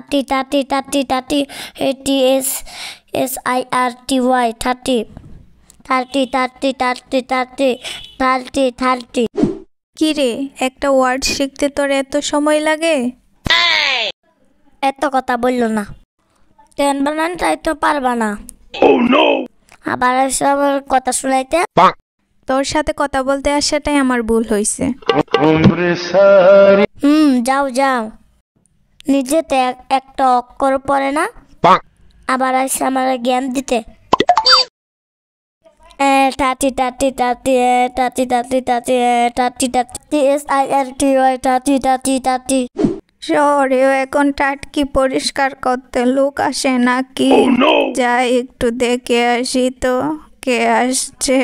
Thirty thirty thirty thirty ATS SIRTY thirty thirty thirty thirty thirty thirty thirty. কি রে, একটা word শিখতে তোর এত সময় লাগে? এত কথা বললো না, টেন বানান তাই তো পারবা না। আবার এসে আমার কথা শুনাইতে। তোর সাথে কথা বলতে আসাটাই আমার ভুল হয়েছে। যাও যাও, নিজেতে একটা অক্ষর পড়ে না, আবার এসে আমার জ্ঞান দিতে। Thirty thirty thirty thirty thirty thirty thirty thirty SIRTY thirty thirty thirty. শহরেও এখন টাটকি পরিষ্কার করতে লোক আসে নাকি? যাই একটু দেখে আসি তো কে আসছে।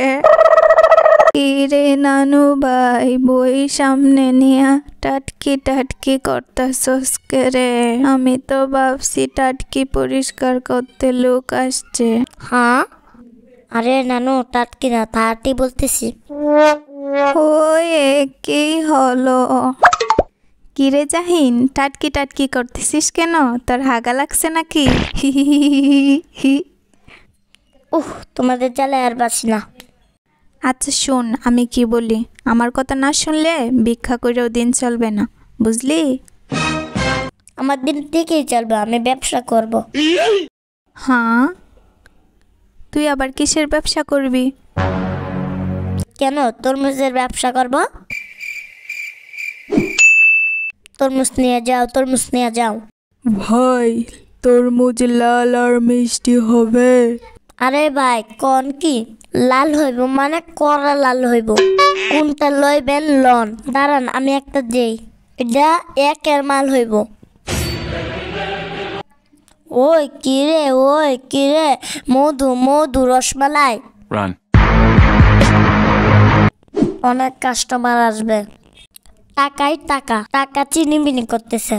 কি রে নানু ভাই, বই সামনে নিয়া টাটকি টাটকি করতেছস কে রে? আমি তো ভাবছি টাটকি পরিষ্কার করতে লোক আসছে। হ্যাঁ, আরে নানু টাটকি না, থার্টি বলতেছি। ওয়ে কি হলো? কিরে জাহিন, টাটকি টাটকি করতেছিস কেন? তোর হাগা লাগছে নাকি? তোমাদের জ্বালায় আর বাসি না। আচ্ছা শোন, আমি কি বলি, আমার কথা না শুনলে ভিক্ষা করেও দিন চলবে না, বুঝলি? আমার দিন থেকেই চলবে, আমি ব্যবসা করব। হ্যাঁ, তুই আবার কিসের ব্যবসা করবি? কেন, তরমুজের ব্যবসা করব। তরমুজ নিয়ে যাও, তরমুজ নিয়ে যাও। ভাই, তরমুজ লাল আর মিষ্টি হবে? আরে ভাই, কোন কি লাল হইব মানে কড়া লাল হইব। কোনটা লইবেন লন, দাঁড়ান আমি একটা দেই। এটা একের মাল হইব। ওই কিরে, মধু মধু রসমালাই। অনেক কাস্টমার আসবে, টাকাই টাকা, টাকা চিনিমিনি করতেছে।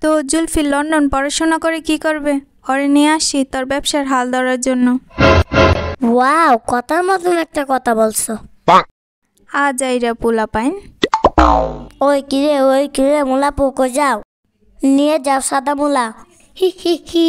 তো জুলফি লন্ডন পড়াশোনা করে কি করবে? ওরে নিয়ে আসি তোর ব্যবসার হাল ধরার জন্য। ওয়াও, কথার মতন একটা কথা বলছো। আজ আইরা পোলা পাইন। ওই কিরে মুলা পোকো যাও, নিয়ে যাও সাদা মুলা। হি হি হি।